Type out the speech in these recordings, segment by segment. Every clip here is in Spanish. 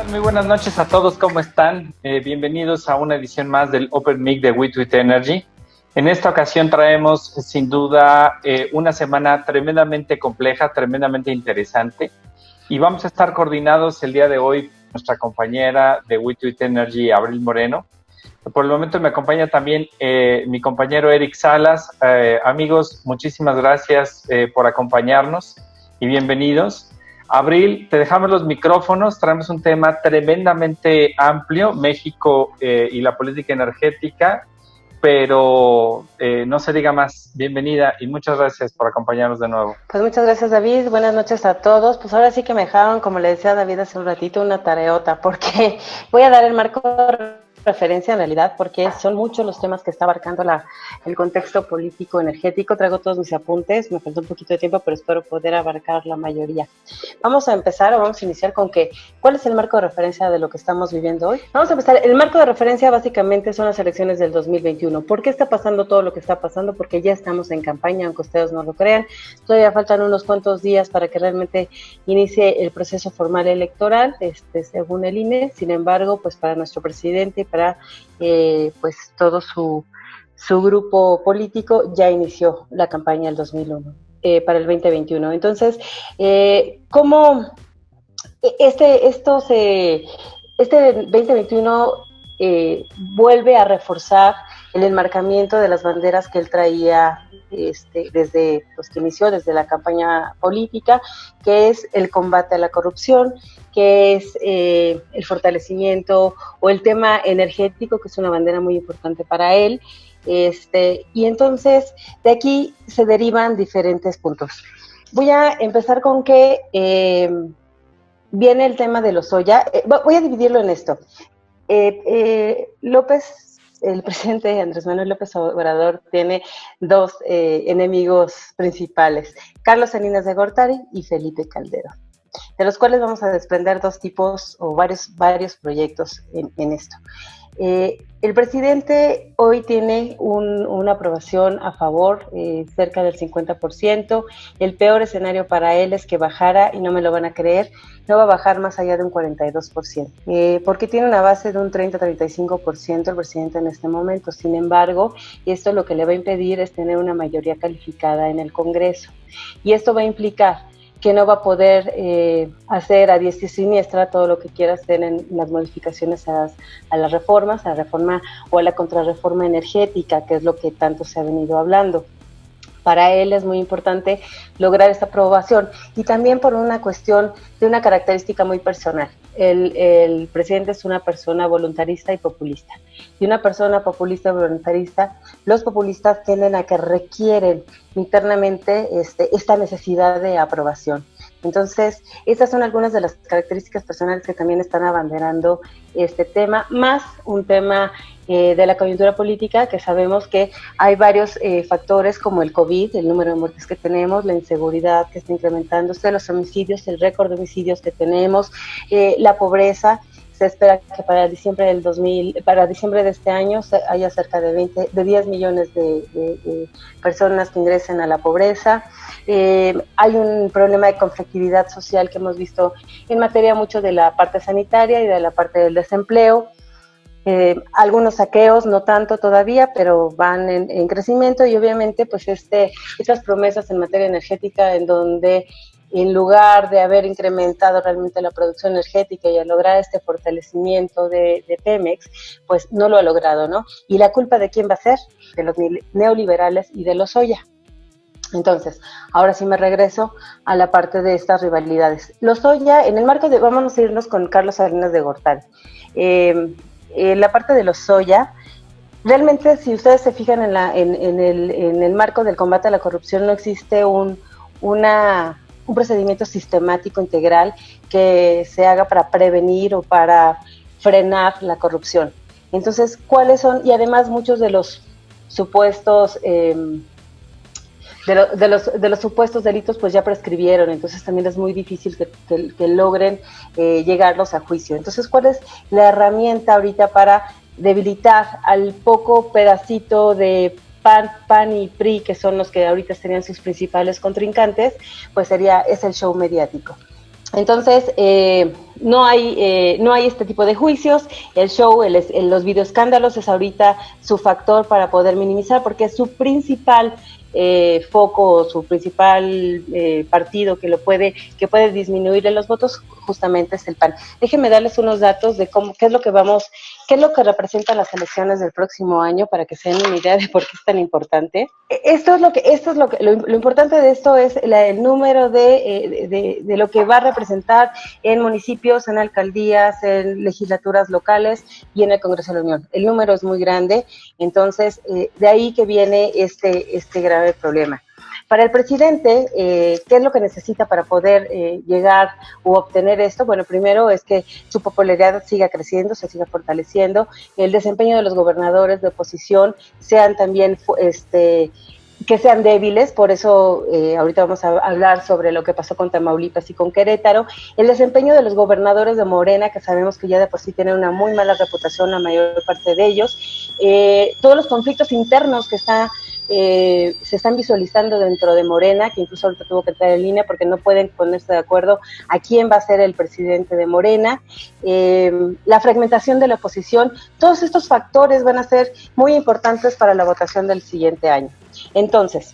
Muy buenas noches a todos, ¿cómo están? Bienvenidos a una edición más del Open Mic de WeTweet Energy. En esta ocasión traemos sin duda una semana tremendamente compleja, tremendamente interesante, y vamos a estar coordinados el día de hoy por nuestra compañera de WeTweet Energy, Abril Moreno. Por el momento me acompaña también mi compañero Eric Salas. Amigos, muchísimas gracias por acompañarnos y bienvenidos. Abril, te dejamos los micrófonos, traemos un tema tremendamente amplio, México y la política energética, pero no se diga más. Bienvenida y muchas gracias por acompañarnos de nuevo. Pues muchas gracias, David, buenas noches a todos. Pues ahora sí que me dejaron, como le decía a David hace un ratito, una tareota, porque voy a dar el marco referencia en realidad, porque son muchos los temas que está abarcando el contexto político energético. Traigo todos mis apuntes, me falta un poquito de tiempo, pero espero poder abarcar la mayoría. Vamos a iniciar con ¿cuál es el marco de referencia de lo que estamos viviendo hoy? Vamos a empezar. El marco de referencia básicamente son las elecciones del 2021. ¿Por qué está pasando todo lo que está pasando? Porque ya estamos en campaña, aunque ustedes no lo crean. Todavía faltan unos cuantos días para que realmente inicie el proceso formal electoral, según el INE. Sin embargo, pues para nuestro presidente y para pues todo su grupo político ya inició la campaña del 2001, para el 2021. Entonces, ¿cómo este 2021 vuelve a reforzar el enmarcamiento de las banderas que él traía desde que inició, desde la campaña política, que es el combate a la corrupción, que es el fortalecimiento o el tema energético, que es una bandera muy importante para él, y entonces de aquí se derivan diferentes puntos. Voy a empezar con que viene el tema de Lozoya. Voy a dividirlo en esto. El presidente Andrés Manuel López Obrador tiene dos enemigos principales, Carlos Salinas de Gortari y Felipe Calderón, de los cuales vamos a desprender dos tipos o varios proyectos en esto. El presidente hoy tiene una aprobación a favor, cerca del 50%. El peor escenario para él es que bajara, y no me lo van a creer, no va a bajar más allá de un 42%, porque tiene una base de un 30-35% el presidente en este momento. Sin embargo, esto lo que le va a impedir es tener una mayoría calificada en el Congreso, y esto va a implicar que no va a poder hacer a diestra y siniestra todo lo que quiera hacer en las modificaciones a las reformas, a la reforma o a la contrarreforma energética, que es lo que tanto se ha venido hablando. Para él es muy importante lograr esta aprobación, y también por una cuestión de una característica muy personal. El presidente es una persona voluntarista y populista, y una persona populista y voluntarista, los populistas tienden a que requieren internamente esta necesidad de aprobación. Entonces, estas son algunas de las características personales que también están abanderando este tema, más un tema de la coyuntura política, que sabemos que hay varios factores como el COVID, el número de muertes que tenemos, la inseguridad que está incrementándose, los homicidios, el récord de homicidios que tenemos, la pobreza. Se espera que para diciembre de este año haya cerca de 10 millones de personas que ingresen a la pobreza. Hay un problema de conflictividad social que hemos visto en materia mucho de la parte sanitaria y de la parte del desempleo. Algunos saqueos, no tanto todavía, pero van en crecimiento, y obviamente pues estas promesas en materia energética, en donde en lugar de haber incrementado realmente la producción energética y a lograr este fortalecimiento de Pemex, pues no lo ha logrado, ¿no? ¿Y la culpa de quién va a ser? De los neoliberales y de Lozoya. Entonces, ahora sí me regreso a la parte de estas rivalidades. Lozoya, en el marco de, vamos a irnos con Carlos Salinas de Gortari. La parte de Lozoya, realmente si ustedes se fijan en el marco del combate a la corrupción, no existe un procedimiento sistemático integral que se haga para prevenir o para frenar la corrupción. Entonces, ¿cuáles son? Y además muchos de los supuestos de los supuestos delitos pues ya prescribieron, entonces también es muy difícil que logren llegarlos a juicio. Entonces, ¿cuál es la herramienta ahorita para debilitar al poco pedacito de PAN y PRI, que son los que ahorita serían sus principales contrincantes? Pues es el show mediático. Entonces, no hay este tipo de juicios. El show, los videoescándalos es ahorita su factor para poder minimizar, porque es su principal foco, su principal partido que puede disminuirle los votos, justamente es el PAN. Déjenme darles unos datos de qué es lo que representan las elecciones del próximo año, para que se den una idea de por qué es tan importante. Lo importante de esto es el número de lo que va a representar en municipios, en alcaldías, en legislaturas locales y en el Congreso de la Unión. El número es muy grande, entonces de ahí que viene este grave problema. Para el presidente, ¿qué es lo que necesita para poder llegar o obtener esto? Bueno, primero es que su popularidad siga creciendo, se siga fortaleciendo, el desempeño de los gobernadores de oposición sean también que sean débiles, por eso ahorita vamos a hablar sobre lo que pasó con Tamaulipas y con Querétaro, el desempeño de los gobernadores de Morena, que sabemos que ya de por sí tienen una muy mala reputación la mayor parte de ellos, todos los conflictos internos que se están visualizando dentro de Morena, que incluso ahorita tuvo que entrar en línea porque no pueden ponerse de acuerdo a quién va a ser el presidente de Morena, la fragmentación de la oposición, todos estos factores van a ser muy importantes para la votación del siguiente año. Entonces,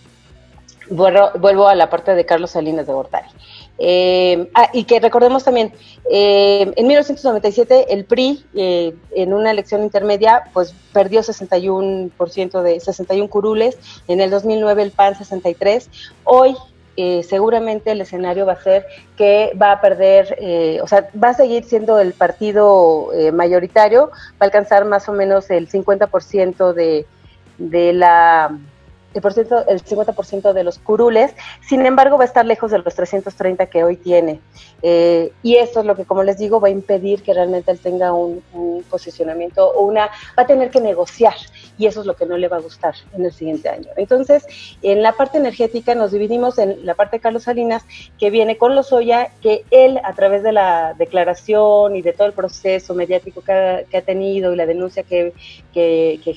vuelvo a la parte de Carlos Salinas de Gortari. Y que recordemos también, en 1997 el PRI, en una elección intermedia, pues perdió 61% de 61 curules, en el 2009 el PAN 63, hoy seguramente el escenario va a ser que va a perder, va a seguir siendo el partido mayoritario, va a alcanzar más o menos el 50% el 50% de los curules, sin embargo va a estar lejos de los 330 que hoy tiene, y esto es lo que, como les digo, va a impedir que realmente él tenga un posicionamiento va a tener que negociar, y eso es lo que no le va a gustar en el siguiente año. Entonces, en la parte energética nos dividimos en la parte de Carlos Salinas, que viene con Lozoya, que él, a través de la declaración y de todo el proceso mediático que ha tenido, y la denuncia que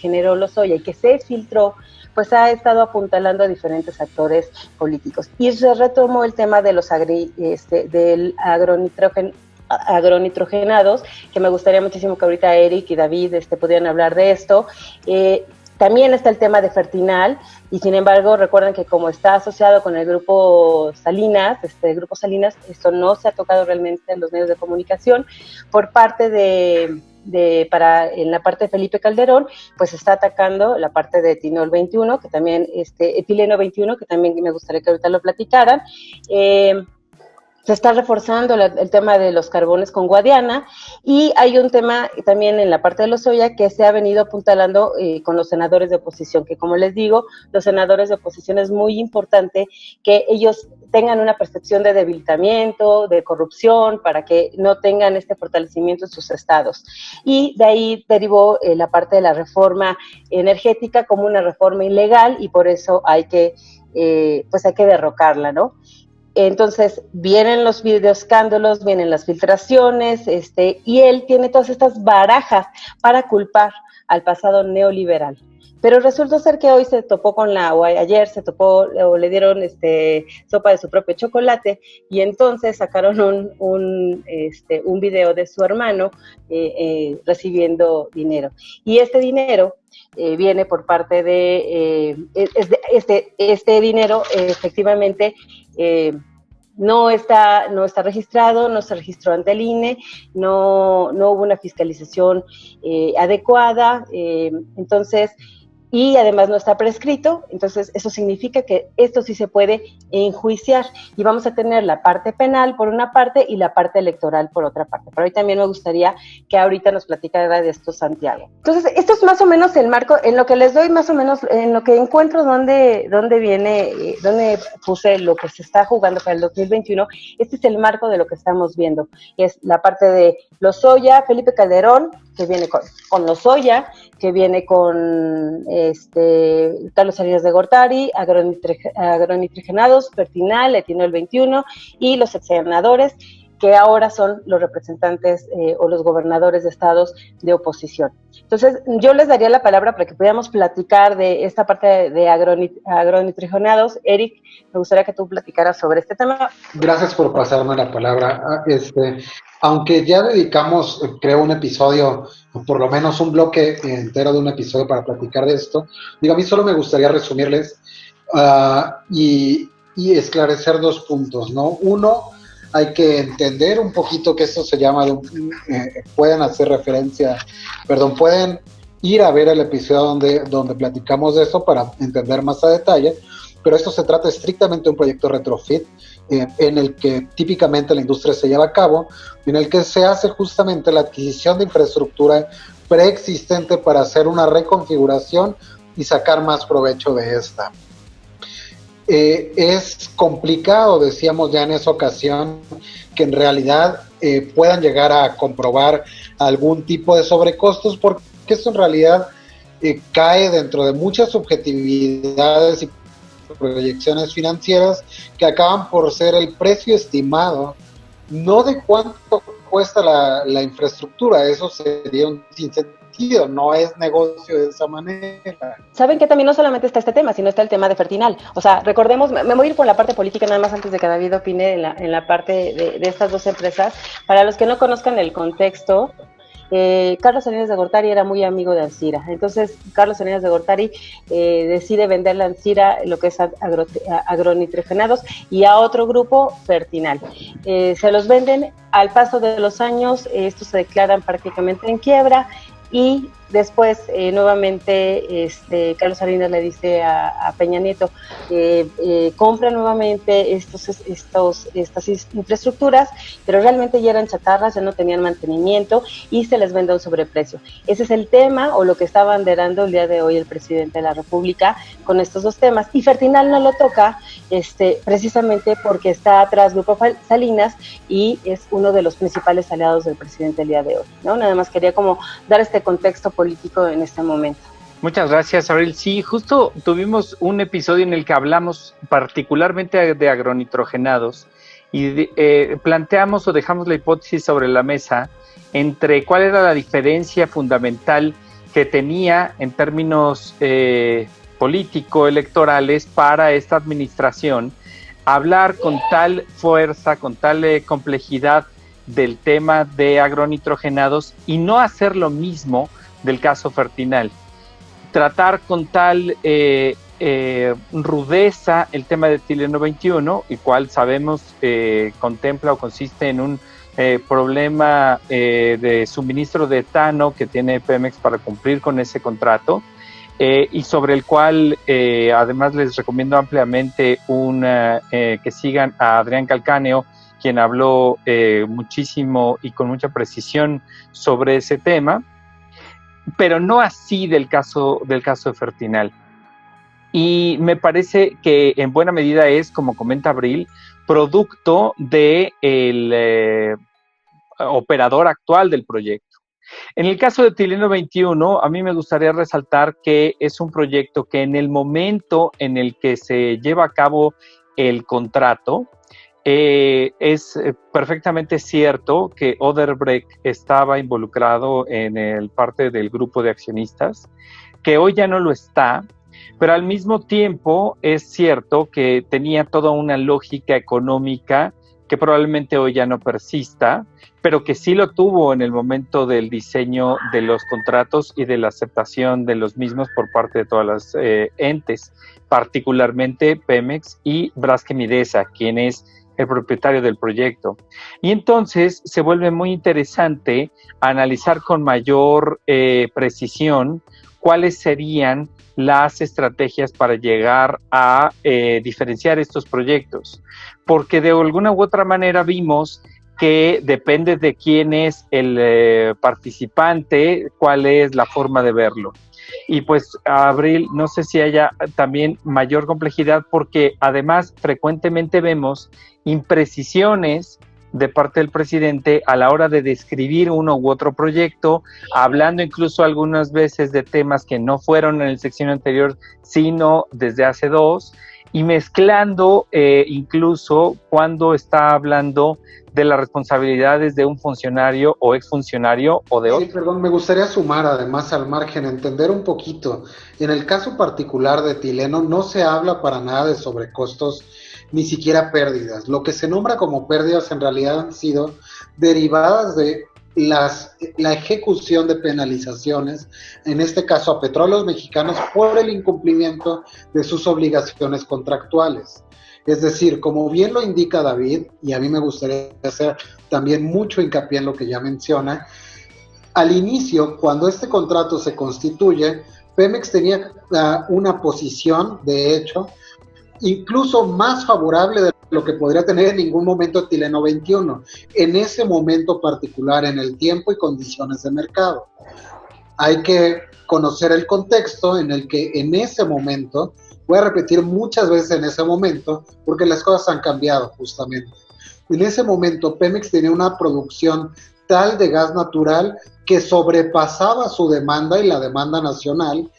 generó Lozoya y que se filtró, pues ha estado apuntalando a diferentes actores políticos. Y se retomó el tema de los del agronitrogenados, que me gustaría muchísimo que ahorita Eric y David pudieran hablar de esto. También está el tema de Fertinal, y sin embargo recuerden que como está asociado con el grupo Salinas, esto no se ha tocado realmente en los medios de comunicación por parte en la parte de Felipe Calderón, pues está atacando la parte de Etileno 21, que también Etileno 21, que también me gustaría que ahorita lo platicaran. Se está reforzando el tema de los carbones con Guadiana, y hay un tema también en la parte de Lozoya que se ha venido apuntalando con los senadores de oposición, que como les digo, los senadores de oposición es muy importante que ellos tengan una percepción de debilitamiento, de corrupción, para que no tengan este fortalecimiento en sus estados. Y de ahí derivó la parte de la reforma energética como una reforma ilegal, y por eso hay que derrocarla, ¿no? Entonces vienen los videoescándalos, vienen las filtraciones, y él tiene todas estas barajas para culpar al pasado neoliberal. Pero resultó ser que hoy se topó ayer se topó, o le dieron sopa de su propio chocolate, y entonces sacaron un video de su hermano recibiendo dinero. Y este dinero viene por parte de este dinero, efectivamente, no está registrado, no se registró ante el INE, no hubo una fiscalización adecuada, entonces, y además no está prescrito. Entonces eso significa que esto sí se puede enjuiciar, y vamos a tener la parte penal por una parte y la parte electoral por otra parte. Pero hoy también me gustaría que ahorita nos platicara de esto Santiago. Entonces esto es más o menos el marco, en lo que les doy más o menos, en lo que encuentro dónde puse lo que se está jugando para el 2021, este es el marco de lo que estamos viendo. Es la parte de Lozoya, Felipe Calderón, que viene con Lozoya, que viene con Carlos Salinas de Gortari, agronitrogenados, Fertinal, Etileno 21, y los senadores, que ahora son los representantes o los gobernadores de estados de oposición. Entonces, yo les daría la palabra para que pudiéramos platicar de esta parte de agronitrogenados. Eric, me gustaría que tú platicaras sobre este tema. Gracias por pasarme la palabra. Aunque ya dedicamos, creo, un episodio, por lo menos un bloque entero de un episodio para platicar de esto, digo, a mí solo me gustaría resumirles y esclarecer 2 puntos, ¿no? Uno, hay que entender un poquito que esto se llama, pueden ir a ver el episodio donde platicamos de eso para entender más a detalle, pero esto se trata estrictamente de un proyecto retrofit en el que típicamente la industria se lleva a cabo, en el que se hace justamente la adquisición de infraestructura preexistente para hacer una reconfiguración y sacar más provecho de esta. Es complicado, decíamos ya en esa ocasión, que en realidad puedan llegar a comprobar algún tipo de sobrecostos, porque esto en realidad cae dentro de muchas subjetividades y proyecciones financieras que acaban por ser el precio estimado, no de cuánto cuesta la infraestructura. Eso sería un sinsentido, no es negocio de esa manera. Saben que también no solamente está este tema, sino está el tema de Fertinal. O sea, recordemos, me voy a ir por la parte política nada más antes de que David opine en la parte de estas 2 empresas. Para los que no conozcan el contexto, Carlos Salinas de Gortari era muy amigo de Ancira. Entonces, Carlos Salinas de Gortari decide venderle a Ancira lo que es agronitrogenados y a otro grupo, Fertinal. Se los venden, al paso de los años, estos se declaran prácticamente en quiebra y después nuevamente Carlos Salinas le dice a Peña Nieto compra nuevamente estas infraestructuras, pero realmente ya eran chatarras, ya no tenían mantenimiento y se les vende a un sobreprecio. Ese es el tema o lo que está abanderando el día de hoy el presidente de la República con estos 2 temas. Y Fertinal no lo toca precisamente porque está atrás Grupo Salinas y es uno de los principales aliados del presidente el día de hoy, ¿no? Nada más quería como dar este contexto político en este momento. Muchas gracias, Abril. Sí, justo tuvimos un episodio en el que hablamos particularmente de agronitrogenados y planteamos o dejamos la hipótesis sobre la mesa entre cuál era la diferencia fundamental que tenía en términos político-electorales para esta administración hablar con tal fuerza, con tal complejidad del tema de agronitrogenados y no hacer lo mismo del caso Fertinal. Tratar con tal rudeza el tema de etileno 21, el cual sabemos contempla o consiste en un problema de suministro de etano que tiene Pemex para cumplir con ese contrato, y sobre el cual además les recomiendo ampliamente que sigan a Adrián Calcáneo, quien habló muchísimo y con mucha precisión sobre ese tema, pero no así del caso de Fertinal. Y me parece que en buena medida es, como comenta Abril, producto del operador actual del proyecto. En el caso de etileno 21, a mí me gustaría resaltar que es un proyecto que en el momento en el que se lleva a cabo el contrato, es perfectamente cierto que Odebrecht estaba involucrado en el parte del grupo de accionistas, que hoy ya no lo está, pero al mismo tiempo es cierto que tenía toda una lógica económica que probablemente hoy ya no persista, pero que sí lo tuvo en el momento del diseño de los contratos y de la aceptación de los mismos por parte de todas las entes, particularmente Pemex y Braskem Idesa, quien es el propietario del proyecto. Y entonces se vuelve muy interesante analizar con mayor precisión cuáles serían las estrategias para llegar a diferenciar estos proyectos, porque de alguna u otra manera vimos que depende de quién es el participante, cuál es la forma de verlo. Y pues, Abril, no sé si haya también mayor complejidad, porque además frecuentemente vemos imprecisiones de parte del presidente a la hora de describir uno u otro proyecto, hablando incluso algunas veces de temas que no fueron en el sección anterior, sino desde hace 2, y mezclando incluso cuando está hablando de las responsabilidades de un funcionario o exfuncionario o de otro. Sí, perdón, me gustaría sumar además al margen, entender un poquito. En el caso particular de Tileno no se habla para nada de sobrecostos, ni siquiera pérdidas. Lo que se nombra como pérdidas en realidad han sido derivadas de la ejecución de penalizaciones, en este caso a Petróleos Mexicanos, por el incumplimiento de sus obligaciones contractuales. Es decir, como bien lo indica David, y a mí me gustaría hacer también mucho hincapié en lo que ya menciona, al inicio, cuando este contrato se constituye, Pemex tenía una posición, de hecho, incluso más favorable de lo que podría tener en ningún momento Tileno 21, en ese momento particular, en el tiempo y condiciones de mercado. Hay que conocer el contexto en el que en ese momento, voy a repetir muchas veces en ese momento, porque las cosas han cambiado justamente. En ese momento Pemex tenía una producción tal de gas natural que sobrepasaba su demanda y la demanda nacional,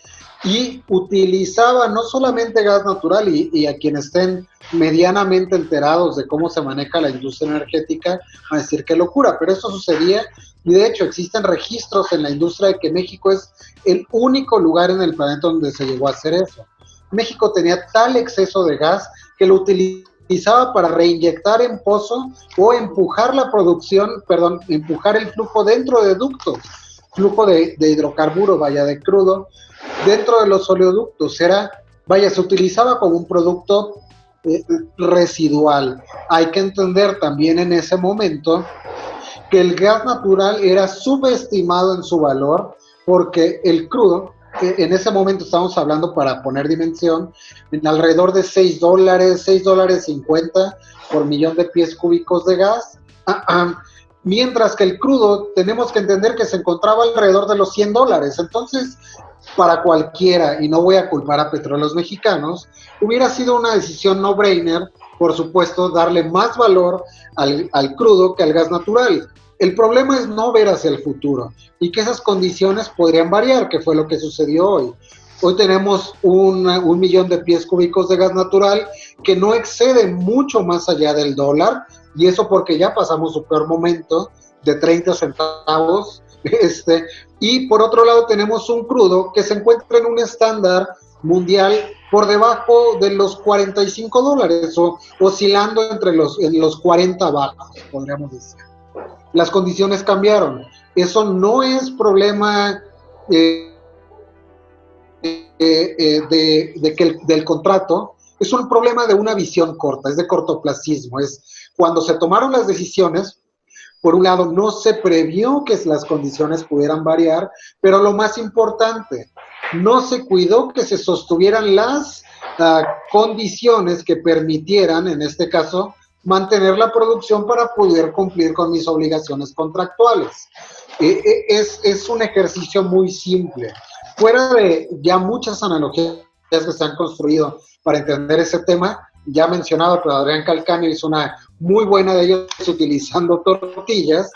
y utilizaba no solamente gas natural, y a quienes estén medianamente enterados de cómo se maneja la industria energética, van a decir qué locura, pero eso sucedía, y de hecho existen registros en la industria de que México es el único lugar en el planeta donde se llegó a hacer eso. México tenía tal exceso de gas que lo utilizaba para reinyectar en pozo o empujar la producción, empujar el flujo dentro de ductos, flujo de hidrocarburo, de crudo, dentro de los oleoductos. Se utilizaba como un producto residual. Hay que entender también en ese momento que el gas natural era subestimado en su valor, porque el crudo, en ese momento estamos hablando, para poner dimensión, en alrededor de $6, $6.50 por millón de pies cúbicos de gas, mientras que el crudo tenemos que entender que se encontraba alrededor de los $100. Entonces, para cualquiera, y no voy a culpar a Petróleos Mexicanos, hubiera sido una decisión no-brainer, por supuesto, darle más valor al crudo que al gas natural. El problema es no ver hacia el futuro y que esas condiciones podrían variar, que fue lo que sucedió hoy. Hoy tenemos un millón de pies cúbicos de gas natural que no excede mucho más allá del dólar, y eso porque ya pasamos su peor momento de 30 centavos. Y por otro lado tenemos un crudo que se encuentra en un estándar mundial por debajo de los $45, o oscilando entre los 40 bajos, podríamos decir. Las condiciones cambiaron. Eso no es problema del contrato, es un problema de una visión corta, es de cortoplacismo. Es cuando se tomaron las decisiones, por un lado no se previó que las condiciones pudieran variar, pero lo más importante, no se cuidó que se sostuvieran las condiciones que permitieran, en este caso, mantener la producción para poder cumplir con mis obligaciones contractuales. Es un ejercicio muy simple. Fuera de ya muchas analogías que se han construido para entender ese tema, ya mencionado, pero Adrián Calcano hizo una muy buena de ellos utilizando tortillas.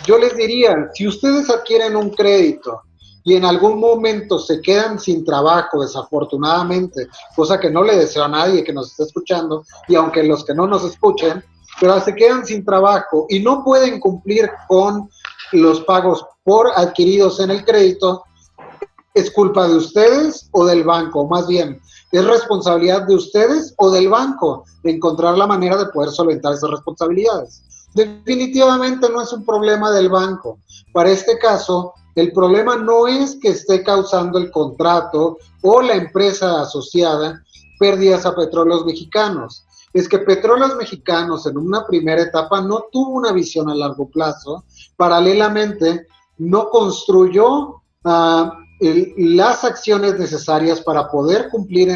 Yo les diría, si ustedes adquieren un crédito y en algún momento se quedan sin trabajo, desafortunadamente, cosa que no le deseo a nadie que nos esté escuchando, y aunque los que no nos escuchen, pero se quedan sin trabajo y no pueden cumplir con los pagos por adquiridos en el crédito, ¿es culpa de ustedes o del banco? Más bien, ¿es responsabilidad de ustedes o del banco de encontrar la manera de poder solventar esas responsabilidades? Definitivamente no es un problema del banco. Para este caso, el problema no es que esté causando el contrato o la empresa asociada pérdidas a Petróleos Mexicanos. Es que Petróleos Mexicanos en una primera etapa no tuvo una visión a largo plazo. Paralelamente, no construyó las acciones necesarias para poder cumplir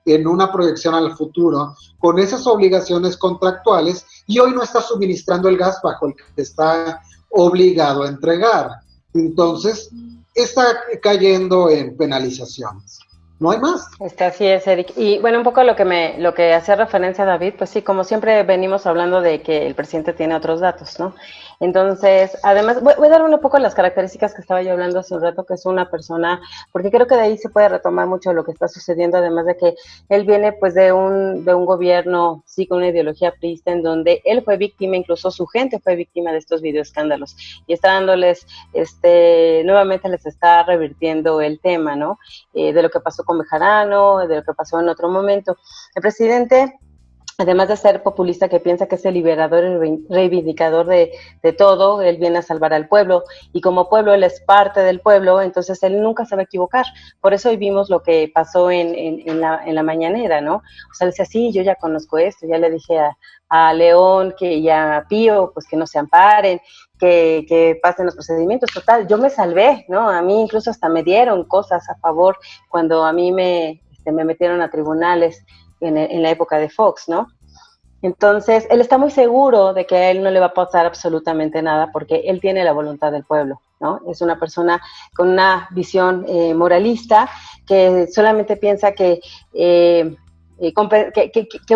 en una proyección al futuro con esas obligaciones contractuales, y hoy no está suministrando el gas bajo el que está obligado a entregar. Entonces, está cayendo en penalizaciones. no hay más. Así es, Eric. Y bueno, un poco lo que hacía referencia a David, pues sí, como siempre venimos hablando de que el presidente tiene otros datos, ¿no? Entonces, además, voy a dar un poco las características que estaba yo hablando hace un rato, que es una persona, porque creo que de ahí se puede retomar mucho lo que está sucediendo, además de que él viene pues de un gobierno, sí, con una ideología priista, en donde él fue víctima, incluso su gente fue víctima de estos videoescándalos, y está dándoles, nuevamente les está revirtiendo el tema, ¿no? De lo que pasó con Bejarano, de lo que pasó en otro momento. El presidente, además de ser populista que piensa que es el liberador y reivindicador de todo, él viene a salvar al pueblo, y como pueblo él es parte del pueblo, entonces él nunca se va a equivocar. Por eso hoy vimos lo que pasó en la mañanera, ¿no? O sea, él decía, sí, yo ya conozco esto, ya le dije a León y a Pío, pues que no se amparen, que pasen los procedimientos. Total, yo me salvé, ¿no? A mí incluso hasta me dieron cosas a favor cuando a mí me metieron a tribunales en la época de Fox, ¿no? Entonces, él está muy seguro de que a él no le va a pasar absolutamente nada porque él tiene la voluntad del pueblo, ¿no? Es una persona con una visión moralista que solamente piensa que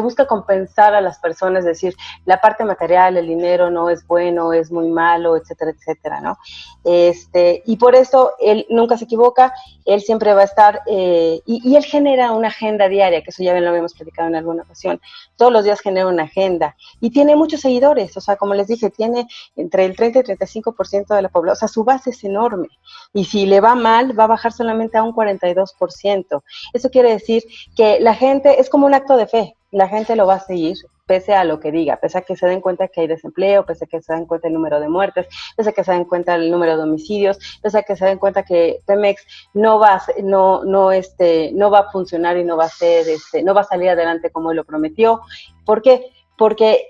busca compensar a las personas, es decir, la parte material, el dinero no es bueno, es muy malo, etcétera, etcétera, ¿no? Y por eso él nunca se equivoca, él siempre va a estar, y él genera una agenda diaria, que eso ya lo habíamos platicado en alguna ocasión, todos los días genera una agenda, y tiene muchos seguidores, o sea, como les dije, tiene entre el 30 y 35% de la población, o sea, su base es enorme, y si le va mal, va a bajar solamente a un 42%. Eso quiere decir que la gente, es como un acto de fe, la gente lo va a seguir, pese a lo que diga, pese a que se den cuenta que hay desempleo, pese a que se den cuenta el número de muertes, pese a que se den cuenta el número de homicidios, pese a que se den cuenta que Pemex no va a funcionar y no va a salir adelante como él lo prometió. ¿Por qué? Porque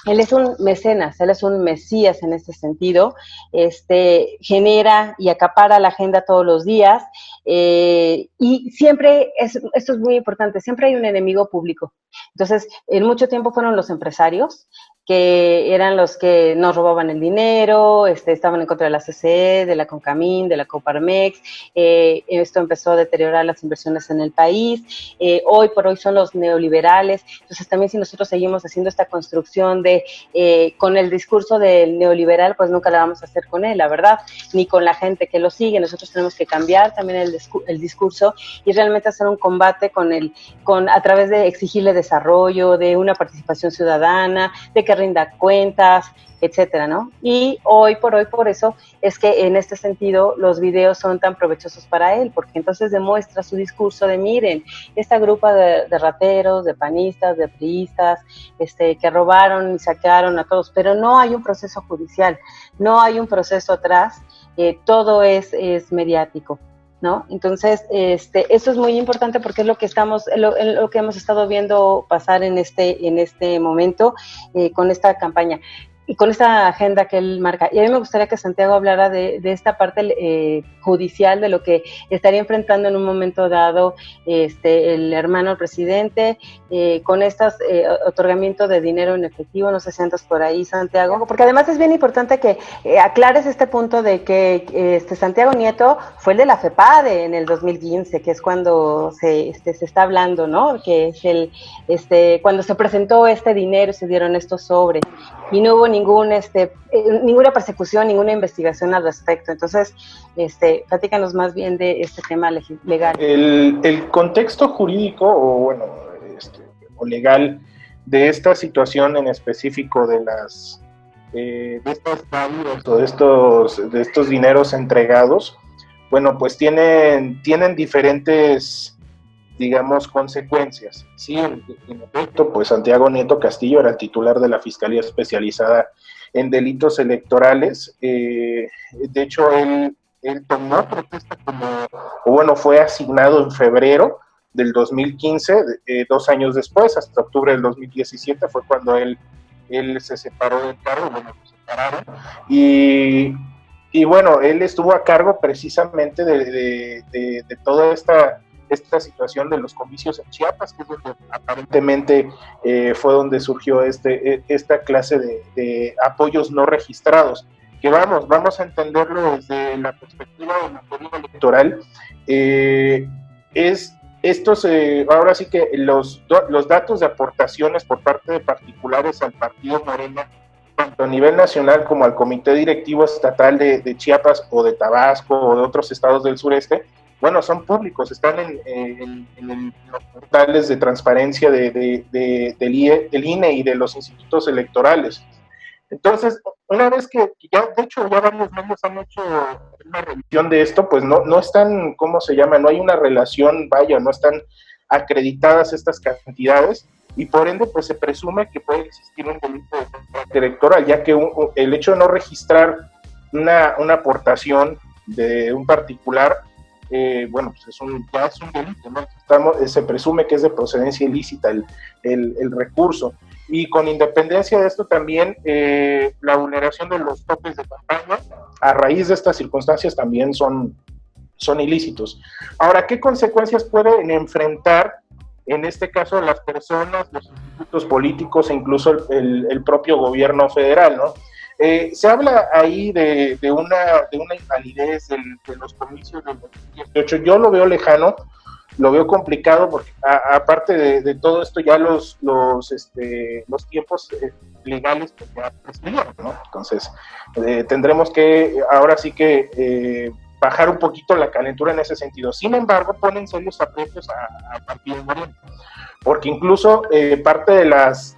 él es un mecenas, él es un mesías en este sentido, genera y acapara la agenda todos los días, y siempre, esto es muy importante, siempre hay un enemigo público. Entonces, en mucho tiempo fueron los empresarios, que eran los que nos robaban el dinero, estaban en contra de la CCE, de la Concamín, de la Coparmex, esto empezó a deteriorar las inversiones en el país, hoy por hoy son los neoliberales. Entonces también si nosotros seguimos haciendo esta construcción con el discurso del neoliberal, pues nunca la vamos a hacer con él, la verdad, ni con la gente que lo sigue. Nosotros tenemos que cambiar también el discurso y realmente hacer un combate a través de exigirle desarrollo, de una participación ciudadana, de que rinda cuentas, etcétera, ¿no? Y hoy por eso es que en este sentido los videos son tan provechosos para él, porque entonces demuestra su discurso de, miren, esta grupa de rateros, de panistas, de priistas, que robaron y saquearon a todos, pero no hay un proceso judicial, no hay un proceso atrás, todo es mediático, ¿no? Entonces, eso es muy importante porque es lo que lo que hemos estado viendo pasar en este momento con esta campaña y con esta agenda que él marca. Y a mí me gustaría que Santiago hablara de esta parte judicial, de lo que estaría enfrentando en un momento dado el hermano del presidente, con estos otorgamiento de dinero en efectivo. No sé si andas por ahí, Santiago, porque además es bien importante que aclares este punto de que Santiago Nieto fue el de la FEPADE en el 2015, que es cuando se está hablando, ¿no? Que es cuando se presentó este dinero, se dieron estos sobres, y no hubo ninguna persecución, ninguna investigación al respecto. Entonces, platícanos más bien de este tema legal. El contexto jurídico o legal de esta situación en específico de estos dineros entregados, bueno, pues tienen diferentes, digamos, consecuencias. Sí, en efecto, pues Santiago Nieto Castillo era el titular de la Fiscalía Especializada en Delitos Electorales. De hecho, él tomó protesta fue asignado en febrero del 2015, 2 años después, hasta octubre del 2017, fue cuando él se separó del cargo, lo separaron, y bueno, él estuvo a cargo precisamente de toda esta situación de los comicios en Chiapas, que es donde aparentemente fue donde surgió esta clase de apoyos no registrados, que vamos a entenderlo desde la perspectiva de la teoría electoral. ahora sí que los datos de aportaciones por parte de particulares al partido Morena, tanto a nivel nacional como al comité directivo estatal de Chiapas o de Tabasco o de otros estados del sureste, bueno, son públicos, están en los portales de transparencia del INE y de los institutos electorales. Entonces, una vez que ya, de hecho, ya varios medios han hecho una revisión de esto, pues no están, ¿cómo se llama? No hay una relación, no están acreditadas estas cantidades, y por ende, pues se presume que puede existir un delito de carácter electoral, ya que el hecho de no registrar una aportación de un particular, bueno, pues ya es un delito, ¿no? Se presume que es de procedencia ilícita el recurso. Y con independencia de esto también, la vulneración de los topes de campaña a raíz de estas circunstancias también son ilícitos. Ahora, ¿qué consecuencias pueden enfrentar en este caso las personas, los institutos políticos e incluso el propio gobierno federal, ¿no? Se habla ahí de una invalidez de los comicios del 2018. Yo lo veo lejano, lo veo complicado, porque aparte de todo esto ya los tiempos legales pues ya prescribieron, ¿no? Entonces tendremos que ahora sí que bajar un poquito la calentura en ese sentido. Sin embargo, ponen serios aprietos a Partido Morena, porque incluso parte de las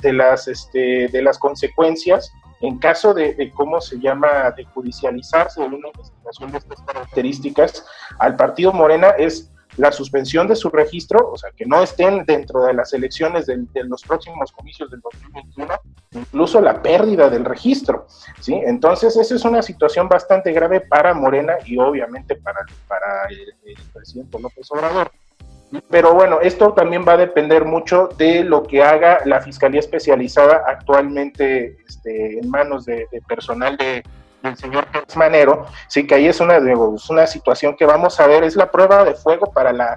consecuencias en caso de cómo se llama, de judicializarse de una investigación de estas características al Partido Morena es la suspensión de su registro, o sea, que no estén dentro de las elecciones de los próximos comicios del 2021, incluso la pérdida del registro, ¿sí? Entonces, esa es una situación bastante grave para Morena y obviamente para el presidente López Obrador. Pero bueno, esto también va a depender mucho de lo que haga la Fiscalía Especializada actualmente en manos de personal del señor Manero. Sí, que ahí es una situación que vamos a ver, es la prueba de fuego para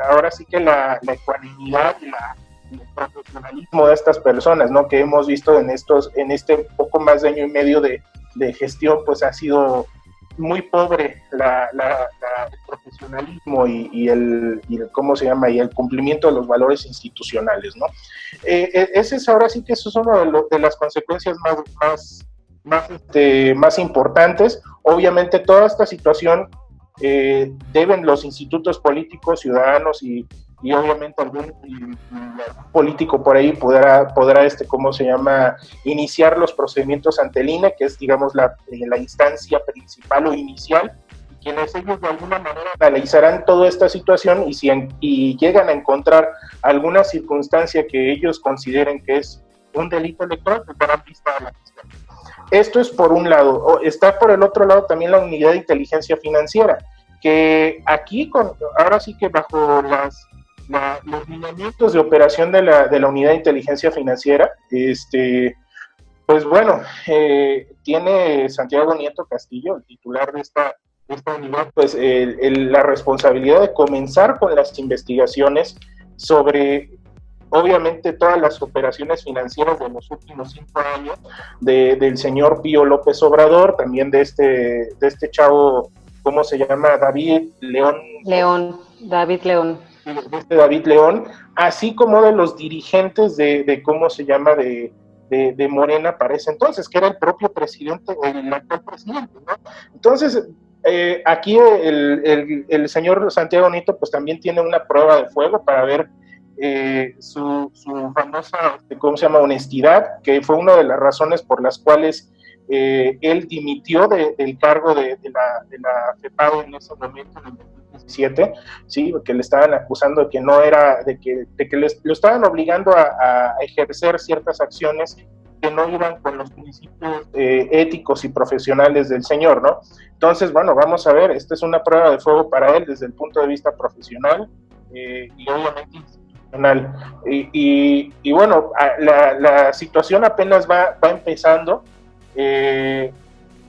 ahora sí que la ecuanimidad y el profesionalismo de estas personas, ¿no? Que hemos visto en este poco más de año y medio de gestión, pues ha sido muy pobre el profesionalismo y el ¿cómo se llama? Y el cumplimiento de los valores institucionales, ¿no? Ahora sí que eso es una de las consecuencias más importantes. Obviamente toda esta situación deben los institutos políticos, ciudadanos y obviamente algún político por ahí podrá ¿cómo se llama? Iniciar los procedimientos ante el INE, que es, digamos, la instancia principal o inicial, y quienes ellos de alguna manera analizarán toda esta situación y llegan a encontrar alguna circunstancia que ellos consideren que es un delito electoral, pues darán pista a la fiscalía. Esto es por un lado. Está por el otro lado también la unidad de inteligencia financiera, que aquí, ahora sí que bajo los lineamientos de operación de la unidad de inteligencia financiera, pues bueno, tiene Santiago Nieto Castillo, el titular de esta unidad, pues la responsabilidad de comenzar con las investigaciones sobre, obviamente, todas las operaciones financieras de los últimos 5 años del señor Pío López Obrador, también de este chavo, ¿cómo se llama? David León. David León, así como de los dirigentes de ¿cómo se llama? De Morena para ese entonces, que era el propio presidente, el actual presidente, ¿no? Entonces, aquí el señor Santiago Nieto pues también tiene una prueba de fuego para ver su famosa, ¿cómo se llama? Honestidad, que fue una de las razones por las cuales él dimitió del cargo de la FEPADE en ese momento, en el 2017, ¿sí? Porque le estaban acusando de que no era, de que lo estaban obligando a ejercer ciertas acciones que no iban con los principios éticos y profesionales del señor, ¿no? Entonces, bueno, vamos a ver, esta es una prueba de fuego para él desde el punto de vista profesional y obviamente institucional. Y bueno, la situación apenas va empezando.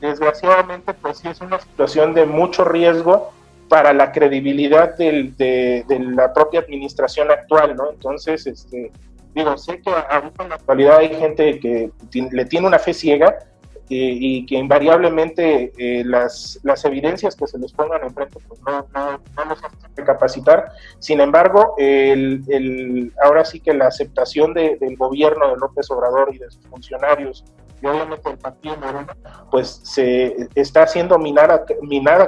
Desgraciadamente, pues sí es una situación de mucho riesgo para la credibilidad de la propia administración actual, ¿no? Entonces, sé que ahorita en la actualidad hay gente que le tiene una fe ciega, y que invariablemente las evidencias que se les pongan enfrente pues no los hacen recapacitar. Sin embargo, ahora sí que la aceptación del gobierno de López Obrador y de sus funcionarios, y obviamente el partido Morena, pues se está haciendo minada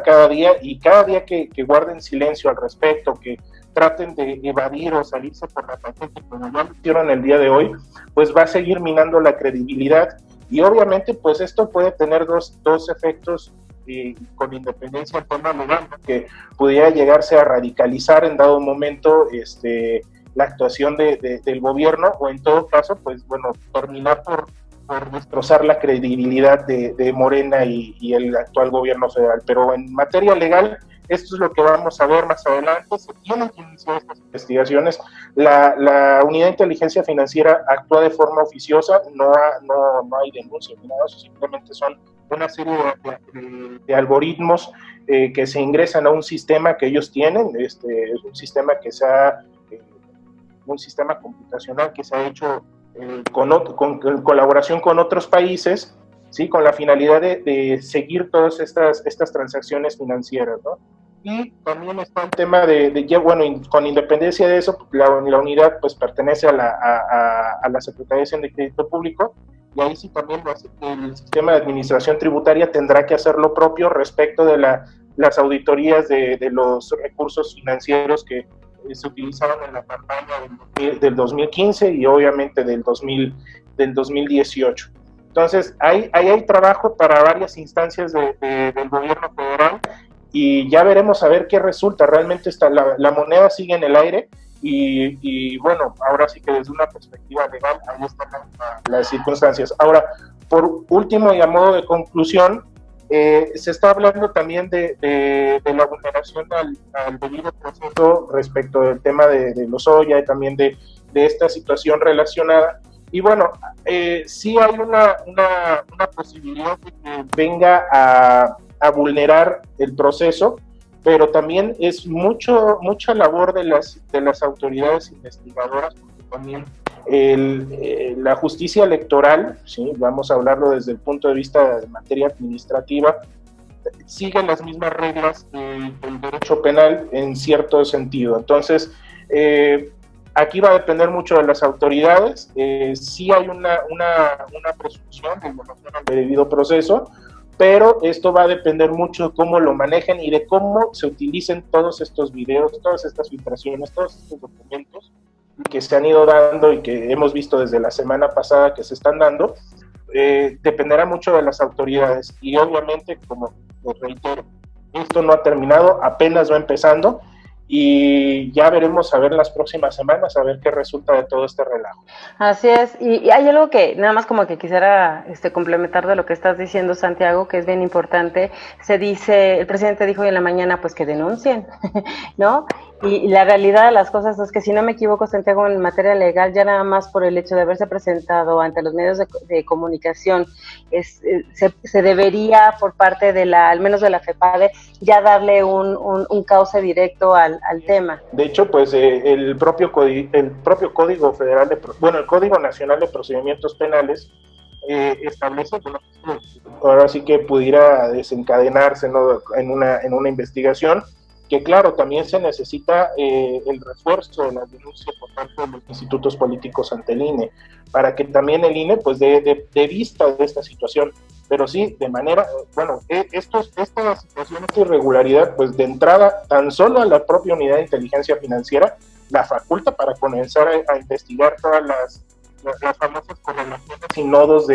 cada día, y cada día que guarden silencio al respecto, que traten de evadir o salirse por la tangente como lo hicieron el día de hoy, pues va a seguir minando la credibilidad. Y obviamente pues esto puede tener dos efectos con independencia del tema legal, que pudiera llegarse a radicalizar en dado momento la actuación del gobierno, o en todo caso pues bueno, terminar por destrozar la credibilidad de Morena y el actual gobierno federal. Pero en materia legal, esto es lo que vamos a ver más adelante. Se tienen que iniciar estas investigaciones. La Unidad de Inteligencia Financiera actúa de forma oficiosa, no hay denuncia ni nada, eso simplemente son una serie de algoritmos que se ingresan a un sistema que ellos tienen. Es un sistema un sistema computacional que se ha hecho con colaboración con otros países, ¿sí? Con la finalidad de seguir todas estas transacciones financieras, ¿no? Y también está el tema con independencia de eso, la unidad pues pertenece a la Secretaría de Crédito Público, y ahí sí también el sistema de administración tributaria tendrá que hacer lo propio respecto de las auditorías de los recursos financieros que se utilizaron en la campaña del 2015 y obviamente del 2018. Entonces, ahí hay trabajo para varias instancias del gobierno federal, y ya veremos a ver qué resulta. Realmente la moneda sigue en el aire, y bueno, ahora sí que desde una perspectiva legal, ahí están las circunstancias. Ahora, por último y a modo de conclusión, se está hablando también de la vulneración al debido proceso respecto del tema de Lozoya, y también de esta situación relacionada. Y bueno, sí hay una posibilidad de que venga a vulnerar el proceso, pero también es mucha labor de las autoridades investigadoras, porque también la justicia electoral, ¿sí? Vamos a hablarlo desde el punto de vista de materia administrativa, sigue las mismas reglas del derecho penal en cierto sentido. Entonces, aquí va a depender mucho de las autoridades. Sí hay una presunción de violación al debido proceso, pero esto va a depender mucho de cómo lo manejen y de cómo se utilicen todos estos videos, todas estas filtraciones, todos estos documentos que se han ido dando y que hemos visto desde la semana pasada que se están dando. Dependerá mucho de las autoridades, y obviamente, como les reitero, esto no ha terminado, apenas va empezando, y ya veremos a ver las próximas semanas a ver qué resulta de todo este relajo. Así es, y hay algo que nada más como que quisiera complementar de lo que estás diciendo, Santiago, que es bien importante. Se dice, el presidente dijo hoy en la mañana pues que denuncien, ¿no? Y la realidad de las cosas es que, si no me equivoco, Santiago, en materia legal, ya nada más por el hecho de haberse presentado ante los medios de comunicación, se debería, por parte al menos de la FEPADE, ya darle un cauce directo al tema. De hecho, pues el propio Código Federal, el Código Nacional de Procedimientos Penales establece que ahora sí que pudiera desencadenarse, ¿no?, en una investigación, que claro, también se necesita el refuerzo de las denuncias por parte de los institutos políticos ante el INE, para que también el INE pues dé vista de esta situación. Pero sí, de manera, esta situación, esta irregularidad, pues de entrada, tan solo a la propia Unidad de Inteligencia Financiera la faculta para comenzar a investigar todas las famosas correlaciones y nodos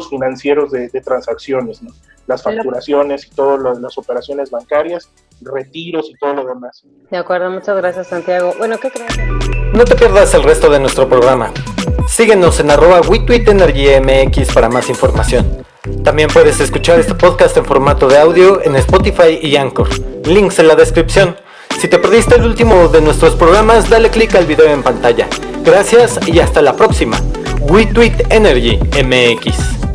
financieros de transacciones, ¿no? Las facturaciones y todas las operaciones bancarias, retiros y todo lo demás. De acuerdo, muchas gracias, Santiago. Bueno, ¿qué crees? No te pierdas el resto de nuestro programa. Síguenos en @WeTweetEnergyMX para más información. También puedes escuchar este podcast en formato de audio en Spotify y Anchor. Links en la descripción. Si te perdiste el último de nuestros programas, dale click al video en pantalla. Gracias y hasta la próxima. WeTweetEnergyMX.